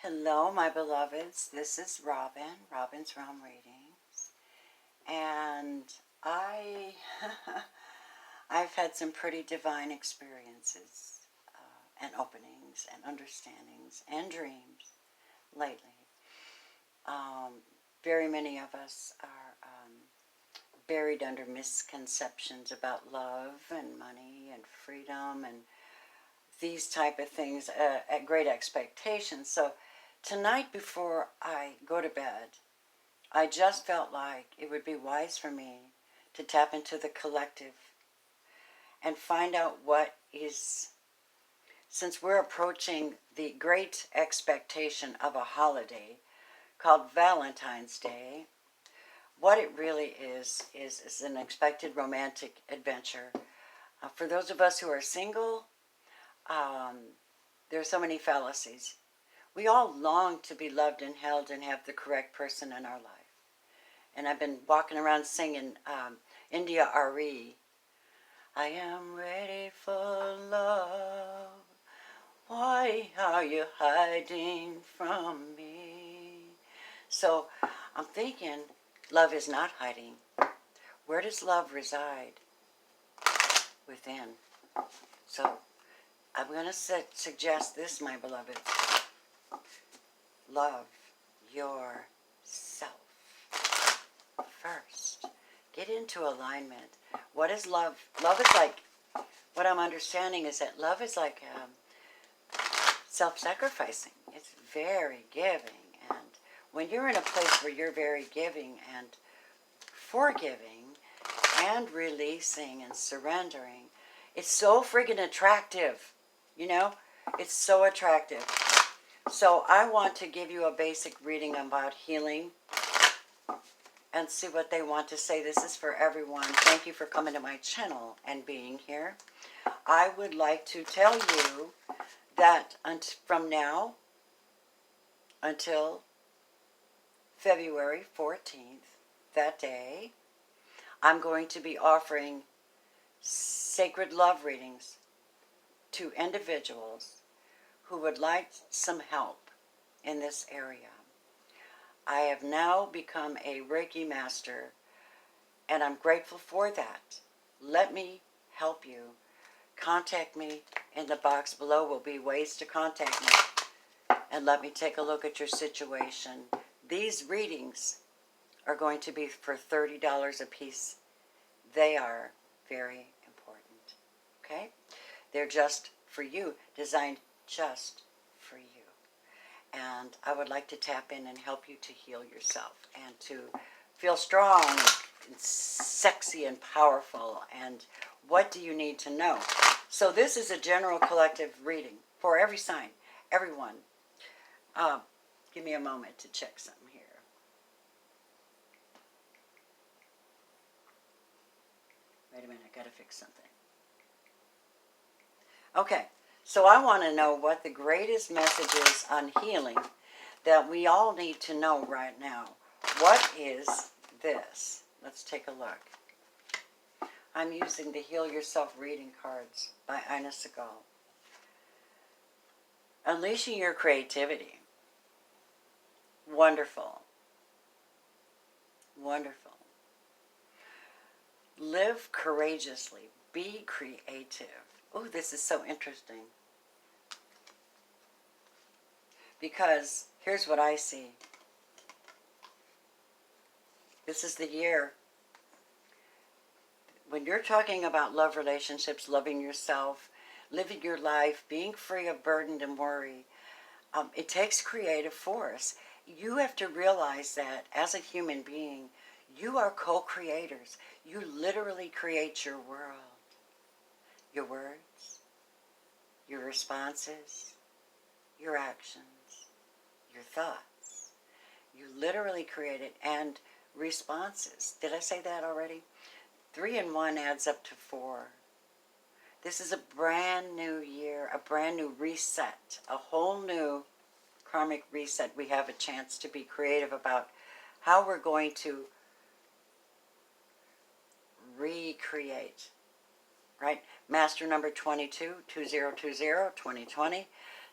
Hello, my beloveds. This is Robin, Robin's Realm Readings, and I've had some pretty divine experiences and openings and understandings and dreams lately. Very many of us are buried under misconceptions about love and money and freedom and these type of things, at great expectations. So tonight before I go to bed, I just felt like it would be wise for me to tap into the collective and find out what is, since we're approaching the great expectation of a holiday called Valentine's Day, what it really is an expected romantic adventure. For those of us who are single, there are so many fallacies. We all long to be loved and held and have the correct person in our life. And I've been walking around singing India R.E. I am ready for love. Why are you hiding from me? So I'm thinking love is not hiding. Where does love reside? Within. So I'm going to suggest this, my beloved. Love yourself first. Get into alignment. What is love? Love is like, what I'm understanding is that love is like self-sacrificing. It's very giving. And when you're in a place where you're very giving and forgiving and releasing and surrendering, it's so friggin' attractive. You know, it's so attractive. So I want to give you a basic reading about healing and see what they want to say. This is for everyone. Thank you for coming to my channel and being here. I would like to tell you that from now until February 14th, that day, I'm going to be offering sacred love readings to individuals who would like some help in this area. I have now become a Reiki master, and I'm grateful for that. Let me help you. Contact me. In the box below will be ways to contact me, and let me take a look at your situation. These readings are going to be for $30 a piece. They are very important. Okay? They're just for you, designed just for you. And I would like to tap in and help you to heal yourself and to feel strong and sexy and powerful. And what do you need to know? So this is a general collective reading for every sign, everyone. Give me a moment to check something here. Wait a minute, I gotta fix something. Okay, so I want to know what the greatest message is on healing that we all need to know right now. What is this? Let's take a look. I'm using the Heal Yourself reading cards by Ina Segal. Unleashing your creativity. Wonderful. Wonderful. Live courageously. Be creative. Oh, this is so interesting. Because here's what I see. This is the year. When you're talking about love relationships, loving yourself, living your life, being free of burden and worry, it takes creative force. You have to realize that as a human being, you are co-creators. You literally create your world. Your words, your responses, your actions, your thoughts. You literally create it. And responses. Did I say that already? 3 and 1 adds up to 4. This is a brand new year, a brand new reset, a whole new karmic reset. We have a chance to be creative about how we're going to recreate. Right? Master number 22, 2020, 2020.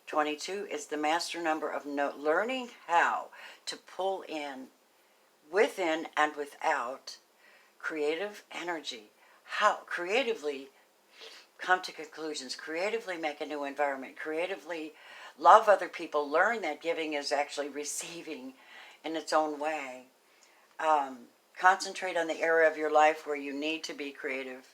22 is the master number of learning how to pull in, within and without, creative energy. How creatively come to conclusions, creatively make a new environment, creatively love other people, learn that giving is actually receiving in its own way. Concentrate on the area of your life where you need to be creative.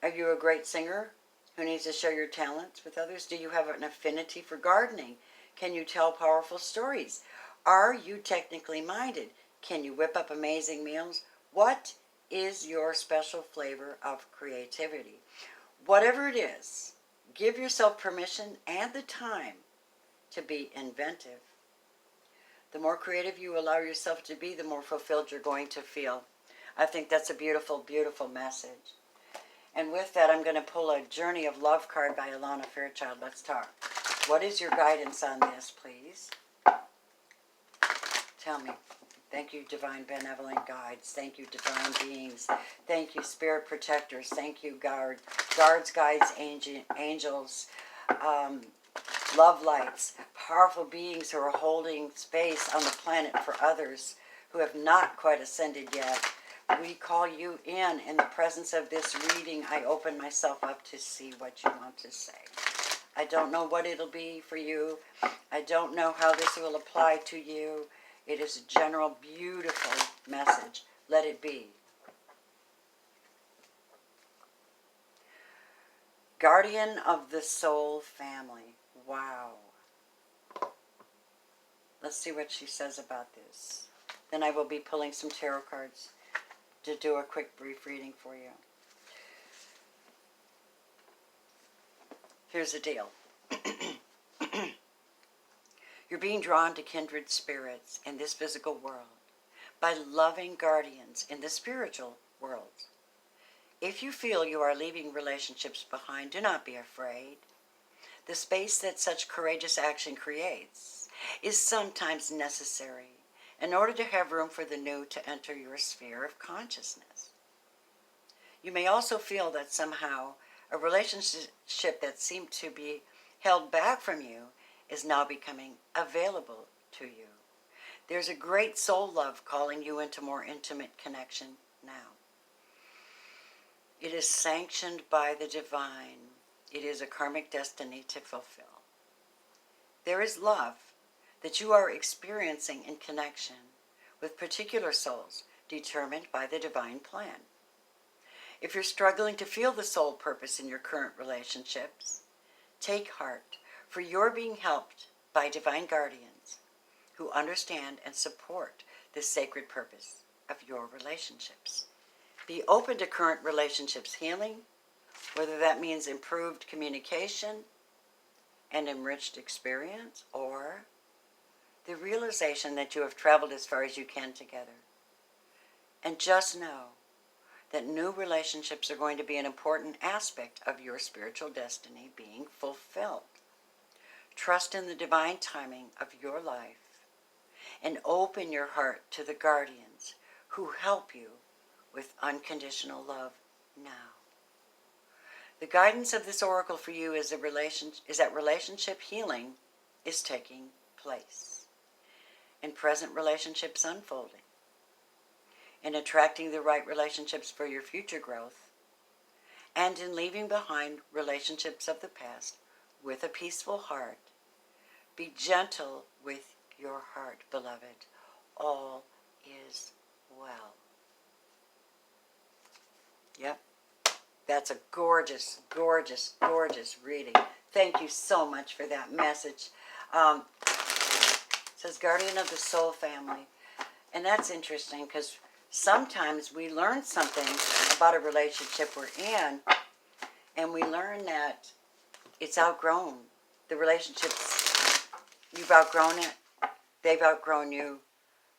Are you a great singer who needs to share your talents with others? Do you have an affinity for gardening? Can you tell powerful stories? Are you technically minded? Can you whip up amazing meals? What is your special flavor of creativity? Whatever it is, give yourself permission and the time to be inventive. The more creative you allow yourself to be, the more fulfilled you're going to feel. I think that's a beautiful, beautiful message. And with that, I'm going to pull a Journey of Love card by Alana Fairchild. Let's talk. What is your guidance on this, please? Tell me. Thank you, divine benevolent guides. Thank you, divine beings. Thank you, spirit protectors. Thank you, guards, guides, angels, love lights, powerful beings who are holding space on the planet for others who have not quite ascended yet. We call you in the presence of this reading. I open myself up to see what you want to say. I don't know what it'll be for you. I don't know how this will apply to you. It is a general, beautiful message. Let it be. Guardian of the soul family. Wow. Let's see what she says about this. Then I will be pulling some tarot cards to do a quick brief reading for you. Here's the deal. You're being drawn to kindred spirits in this physical world by loving guardians in the spiritual world. If you feel you are leaving relationships behind, do not be afraid. The space that such courageous action creates is sometimes necessary in order to have room for the new to enter your sphere of consciousness. You may also feel that somehow a relationship that seemed to be held back from you is now becoming available to you. There's a great soul love calling you into more intimate connection now. It is sanctioned by the divine. It is a karmic destiny to fulfill. There is love that you are experiencing in connection with particular souls determined by the divine plan. If you're struggling to feel the soul purpose in your current relationships, take heart, for you're being helped by divine guardians who understand and support the sacred purpose of your relationships. Be open to current relationships healing, whether that means improved communication and enriched experience, or the realization that you have traveled as far as you can together. And just know that new relationships are going to be an important aspect of your spiritual destiny being fulfilled. Trust in the divine timing of your life and open your heart to the guardians who help you with unconditional love now. The guidance of this oracle for you is that relationship healing is taking place, in present relationships unfolding, in attracting the right relationships for your future growth, and in leaving behind relationships of the past with a peaceful heart. Be gentle with your heart, beloved. All is well. Yep. That's a gorgeous, gorgeous, gorgeous reading. Thank you so much for that message. It says Guardian of the Soul Family. And that's interesting because sometimes we learn something about a relationship we're in and we learn that it's outgrown. The relationships, you've outgrown it. They've outgrown you.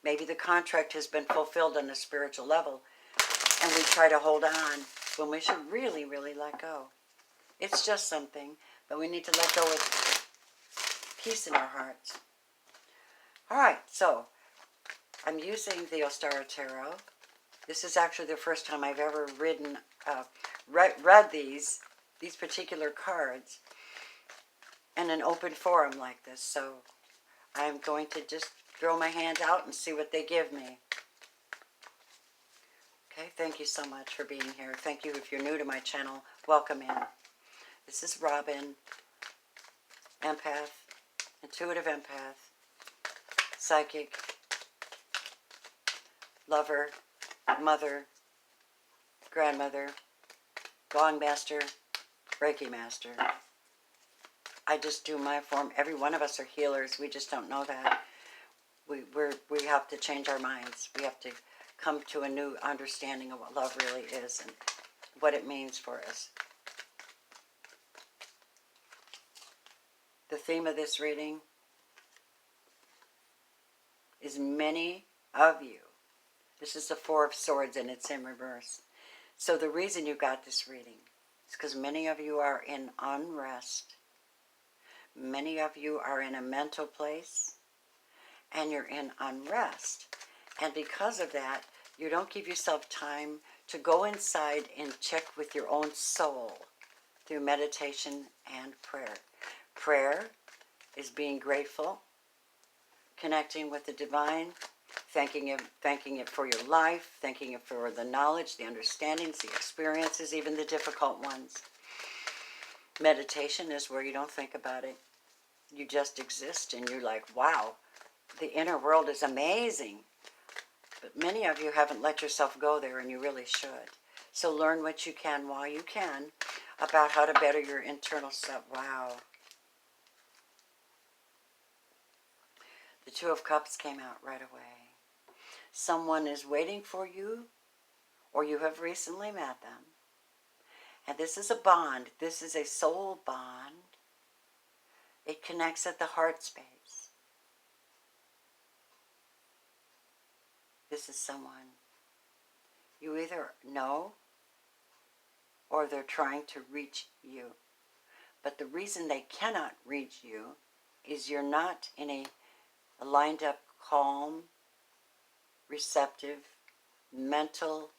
Maybe the contract has been fulfilled on a spiritual level and we try to hold on when we should really, really let go. It's just something, but we need to let go with peace in our hearts. All right, so I'm using the Ostara Tarot. This is actually the first time I've ever read these. these particular cards in an open forum like this. So I'm going to just throw my hand out and see what they give me. Okay, thank you so much for being here. Thank you if you're new to my channel. Welcome in. This is Robin, empath, intuitive empath, psychic, lover, mother, grandmother, gong master, Reiki master. I just do my form. Every one of us are healers. We just don't know that. We have to change our minds. We have to come to a new understanding of what love really is and what it means for us. The theme of this reading is many of you. This is the Four of Swords and it's in reverse. So the reason you got this reading is because many of you are in unrest. Many of you are in a mental place and you're in unrest. And because of that, you don't give yourself time to go inside and check with your own soul through meditation and prayer. Prayer is being grateful, connecting with the divine, thanking it for your life, thanking it for the knowledge, the understandings, the experiences, even the difficult ones. Meditation is where you don't think about it. You just exist and you're like, wow, the inner world is amazing. But many of you haven't let yourself go there, and you really should. So learn what you can while you can about how to better your internal self. Wow. The Two of Cups came out right away. Someone is waiting for you, or you have recently met them. And this is a bond. This is a soul bond. It connects at the heart space. This is someone you either know or they're trying to reach you. But the reason they cannot reach you is you're not in a lined up, calm, receptive, mental,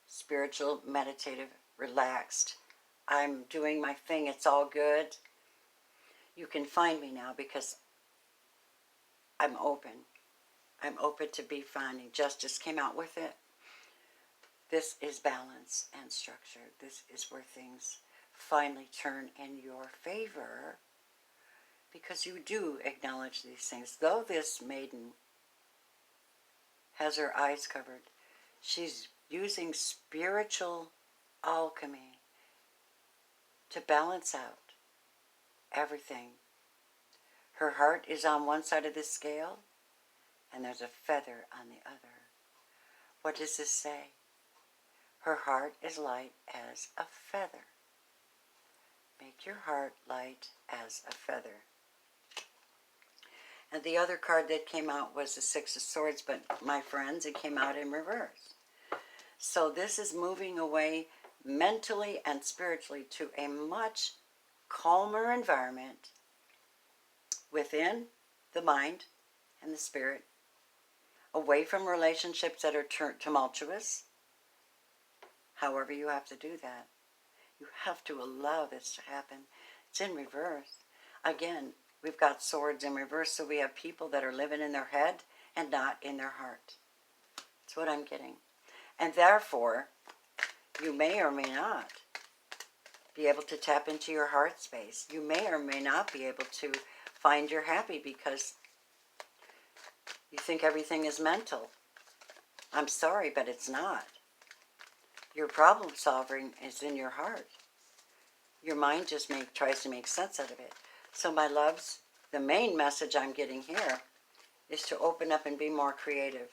spiritual, meditative, relaxed. I'm doing my thing. It's all good. You can find me now because I'm open. I'm open to be finding. Justice came out with it. This is balance and structure. This is where things finally turn in your favor because you do acknowledge these things. Though this maiden has her eyes covered, she's using spiritual alchemy to balance out everything. Her heart is on one side of the scale, and there's a feather on the other. What does this say? Her heart is light as a feather. Make your heart light as a feather. And the other card that came out was the Six of Swords, but my friends, it came out in reverse. So this is moving away mentally and spiritually to a much calmer environment within the mind and the spirit, away from relationships that are tumultuous. However you have to do that. You have to allow this to happen. It's in reverse. Again, we've got swords in reverse, so we have people that are living in their head and not in their heart. That's what I'm getting. And therefore, you may or may not be able to tap into your heart space. You may or may not be able to find your happy because you think everything is mental. I'm sorry, but it's not. Your problem solving is in your heart. Your mind just tries to make sense out of it. So my loves, the main message I'm getting here is to open up and be more creative.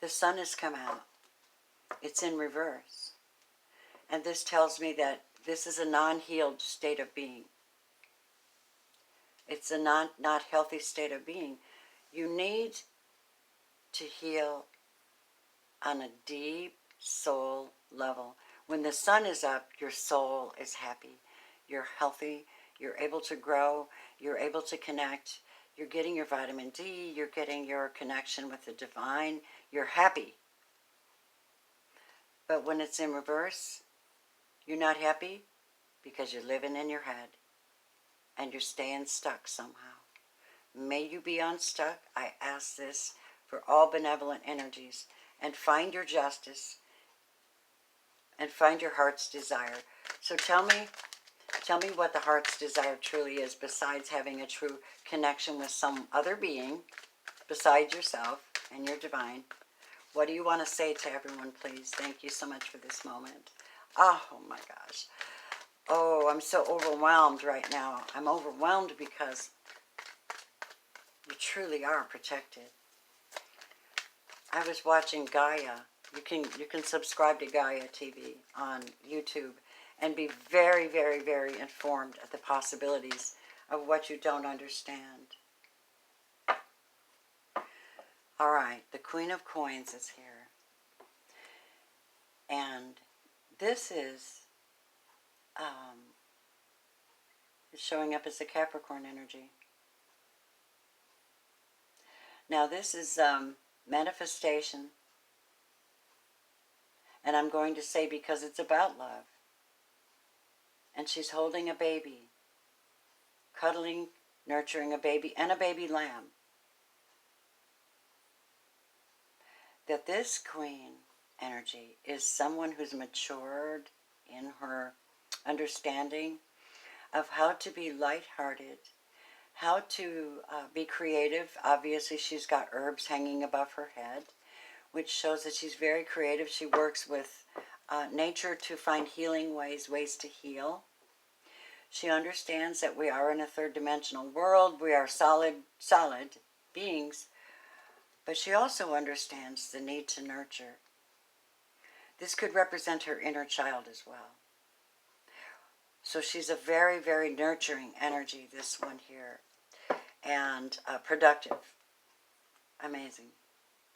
The sun has come out. It's in reverse. And this tells me that this is a non-healed state of being. It's a not healthy state of being. You need to heal on a deep soul level. When the sun is up, your soul is happy. You're healthy. You're able to grow. You're able to connect. You're getting your vitamin D. You're getting your connection with the divine. You're happy. But when it's in reverse, You're not happy because you're living in your head and you're staying stuck somehow. May you be unstuck. I ask this for all benevolent energies, and find your justice and find your heart's desire. So tell me what the heart's desire truly is, besides having a true connection with some other being besides yourself and your divine. What do you want to say to everyone, please? Thank you so much for this moment. Oh my gosh. Oh, I'm so overwhelmed right now. I'm overwhelmed because you truly are protected. I was watching Gaia. You can subscribe to Gaia TV on YouTube and be very, very, very informed of the possibilities of what you don't understand. All right, the Queen of Coins is here. And this is showing up as the Capricorn energy. Now this is manifestation. And I'm going to say, because it's about love. And she's holding a baby, cuddling, nurturing a baby, and a baby lamb. That this queen energy is someone who's matured in her understanding of how to be lighthearted, how to be creative. Obviously, she's got herbs hanging above her head, which shows that she's very creative. She works with nature to find healing ways to heal. She understands that we are in a third-dimensional world. We are solid beings. But she also understands the need to nurture. This could represent her inner child as well. So she's a very, very nurturing energy, this one here. And productive. Amazing.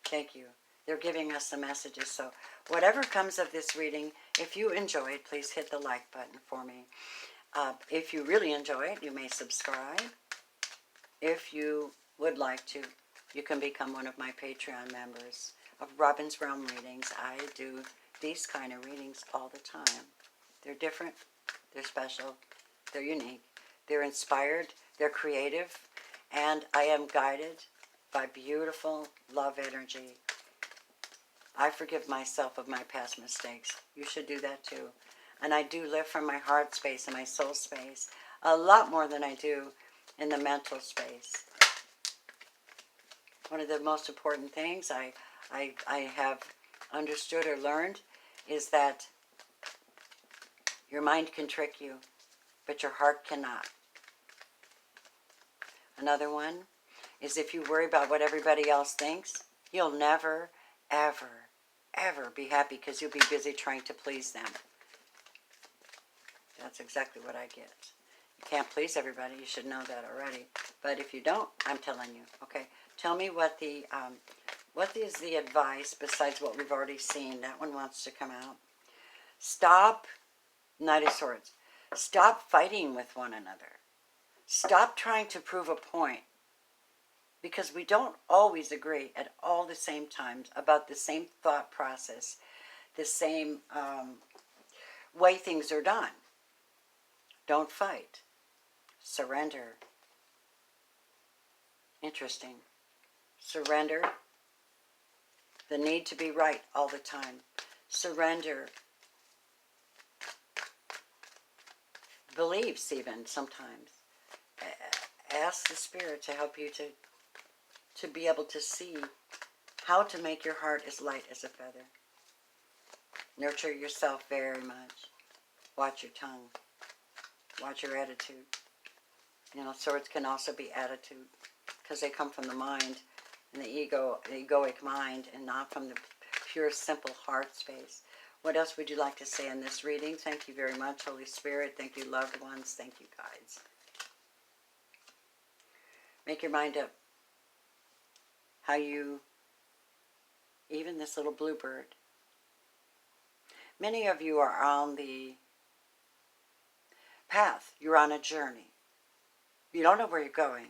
Thank you. They're giving us the messages. So whatever comes of this reading, if you enjoyed, please hit the like button for me. If you really enjoy it, you may subscribe. If you would like to, you can become one of my Patreon members of Robin's Realm Readings. I do these kind of readings all the time. They're different, they're special, they're unique, they're inspired, they're creative, and I am guided by beautiful love energy. I forgive myself of my past mistakes. You should do that too. And I do live from my heart space and my soul space a lot more than I do in the mental space. One of the most important things I have understood or learned is that your mind can trick you, but your heart cannot. Another one is, if you worry about what everybody else thinks, you'll never, ever, ever be happy, because you'll be busy trying to please them. That's exactly what I get. You can't please everybody. You should know that already. But if you don't, I'm telling you. Okay, tell me what is the advice besides what we've already seen. That one wants to come out. Stop, Knight of Swords. Stop fighting with one another. Stop trying to prove a point, because we don't always agree at all the same times about the same thought process, the same way things are done. Don't fight. Surrender. Interesting. Surrender. The need to be right all the time. Surrender. Beliefs even sometimes. Ask the Spirit to help you to be able to see how to make your heart as light as a feather. Nurture yourself very much. Watch your tongue. Watch your attitude. You know, swords can also be attitude, because they come from the mind and the egoic mind, and not from the pure, simple heart space. What else would you like to say in this reading? Thank you very much, Holy Spirit. Thank you, loved ones. Thank you, guides. Make your mind up how you, even this little bluebird. Many of you are on the path. You're on a journey. You don't know where you're going.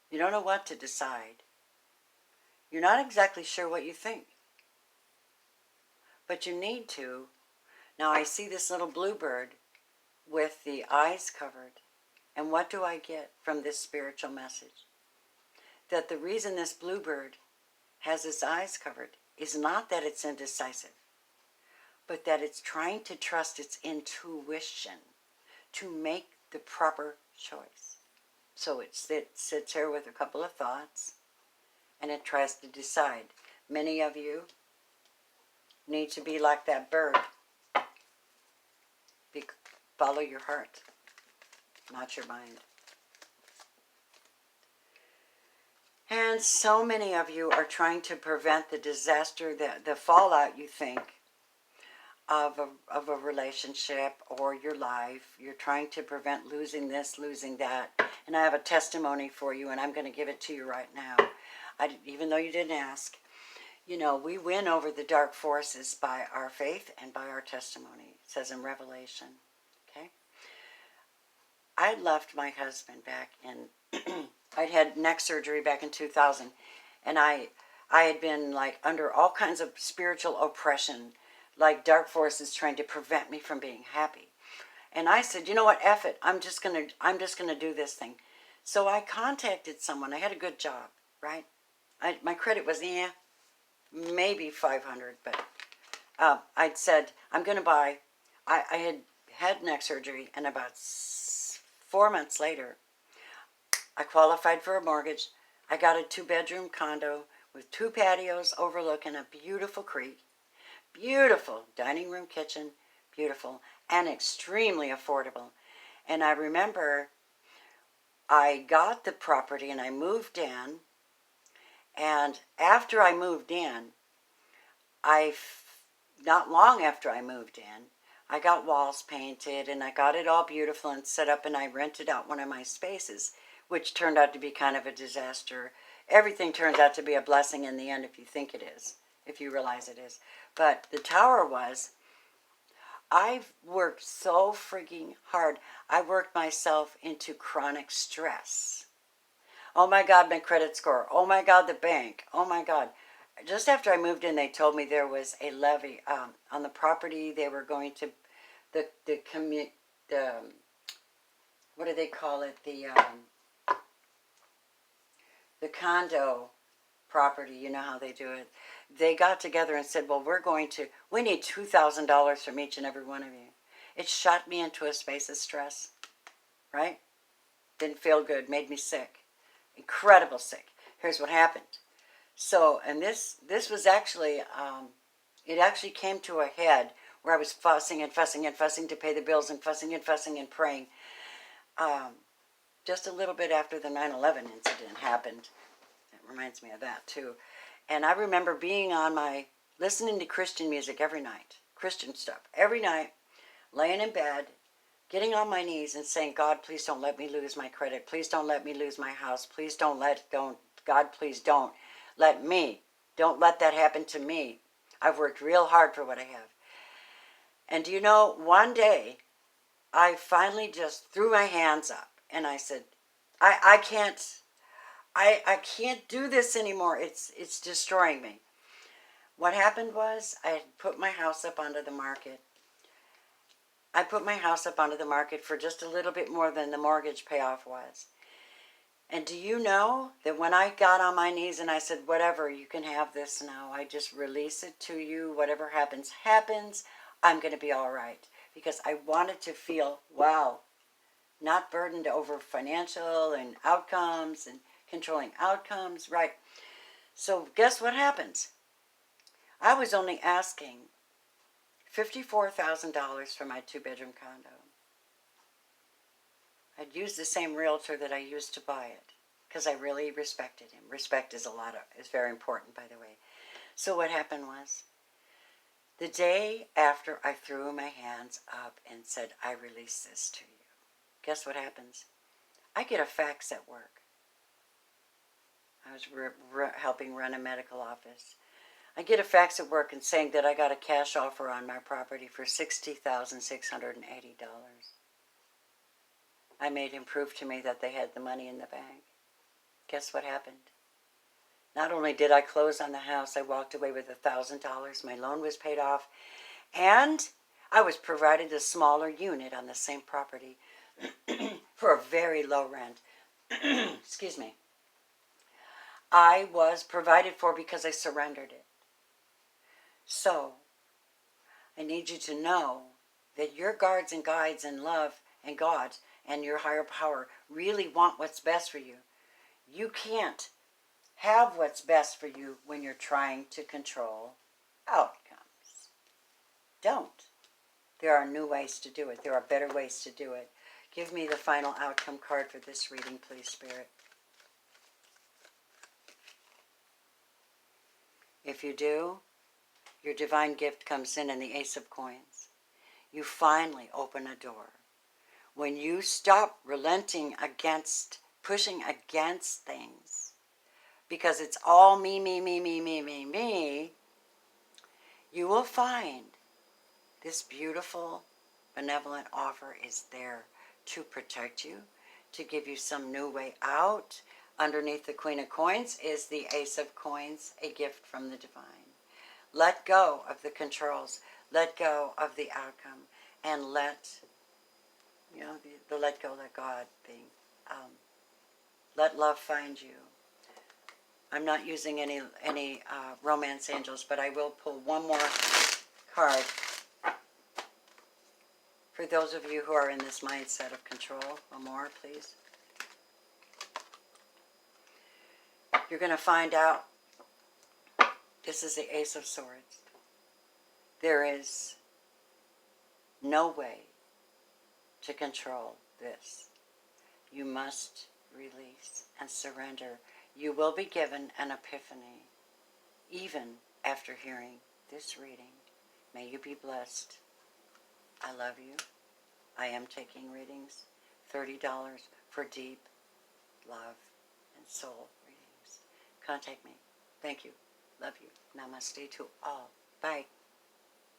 You don't know what to decide. You're not exactly sure what you think. But you need to Now I see this little bluebird with the eyes covered. And what do I get from this spiritual message? That the reason this bluebird has its eyes covered is not that it's indecisive, but that it's trying to trust its intuition to make the proper choice. So it sits here with a couple of thoughts, and it tries to decide. Many of you need to be like that bird. Follow your heart, not your mind. And so many of you are trying to prevent the disaster, the fallout, you think, of a relationship or your life. You're trying to prevent losing this, losing that. And I have a testimony for you, and I'm going to give it to you right now. Even though you didn't ask. You know, we win over the dark forces by our faith and by our testimony. It says in Revelation. Okay? I left my husband back in, I'd had neck surgery back in 2000. And I had been like under all kinds of spiritual oppression, like dark forces trying to prevent me from being happy. And I said, you know what, F it. I'm just gonna do this thing. So I contacted someone. I had a good job, right? My credit was maybe 500, but I'd said, I'm going to buy, I had neck surgery, and about 4 months later, I qualified for a mortgage. I got a 2-bedroom condo with 2 patios overlooking a beautiful creek, beautiful dining room, kitchen, beautiful, and extremely affordable. And I remember I got the property and I moved in, and after I moved in, not long after I moved in, I got walls painted and I got it all beautiful and set up, and I rented out one of my spaces, which turned out to be kind of a disaster. Everything turns out to be a blessing in the end if you think it is, if you realize it is. But the tower was, I've worked so freaking hard. I worked myself into chronic stress. Oh my God, my credit score. Oh my God, the bank. Oh my God. Just after I moved in, they told me there was a levy on the property. They were going to, what do they call it? The condo property, you know how they do it. They got together and said, well, we need $2,000 from each and every one of you. It shot me into a space of stress, right? Didn't feel good, made me sick. Incredible sick. Here's what happened. So, and this was actually, it actually came to a head where I was fussing and fussing and fussing to pay the bills, and fussing and fussing and praying. Just a little bit after the 9/11 incident happened. It reminds me of that too. And I remember being listening to Christian music every night, Christian stuff, every night, laying in bed, getting on my knees and saying, God, please don't let me lose my credit. Please don't let me lose my house. Please don't God, please don't let that happen to me. I've worked real hard for what I have. And do you know, one day, I finally just threw my hands up and I said, I can't do this anymore. It's destroying me. What happened was I had put my house up onto the market. I put my house up onto the market for just a little bit more than the mortgage payoff was. And do you know that when I got on my knees and I said, whatever, you can have this now. I just release it to you. Whatever happens, happens. I'm going to be all right. Because I wanted to feel, wow, not burdened over financial and outcomes and controlling outcomes, right? So guess what happens? I was only asking $54,000 for my 2-bedroom condo. I'd used the same realtor that I used to buy it because I really respected him. Respect is very important, by the way. So what happened was, the day after I threw my hands up and said, I release this to you, guess what happens? I get a fax at work. I was helping run a medical office. I get a fax at work and saying that I got a cash offer on my property for $60,680. I made him prove to me that they had the money in the bank. Guess what happened? Not only did I close on the house, I walked away with $1,000. My loan was paid off. And I was provided a smaller unit on the same property for a very low rent. Excuse me. I was provided for because I surrendered it. So, I need you to know that your guards and guides and love and God and your higher power really want what's best for you. You can't have what's best for you when you're trying to control outcomes. Don't. There are new ways to do it. There are better ways to do it. Give me the final outcome card for this reading, please, Spirit. If you do, your divine gift comes in the Ace of Coins. You finally open a door. When you stop relenting against, pushing against things, because it's all me, me, me, me, me, me, me, you will find this beautiful, benevolent offer is there to protect you, to give you some new way out. Underneath the Queen of Coins is the Ace of Coins, a gift from the divine. Let go of the controls. Let go of the outcome. And let, the let go, let God thing. Let love find you. I'm not using any romance angels, but I will pull one more card for those of you who are in this mindset of control. One more, please. You're going to find out this is the Ace of Swords. There is no way to control this. You must release and surrender. You will be given an epiphany, even after hearing this reading. May you be blessed. I love you. I am taking readings. $30 for deep love and soul readings. Contact me. Thank you. Love you. Namaste to all. Bye.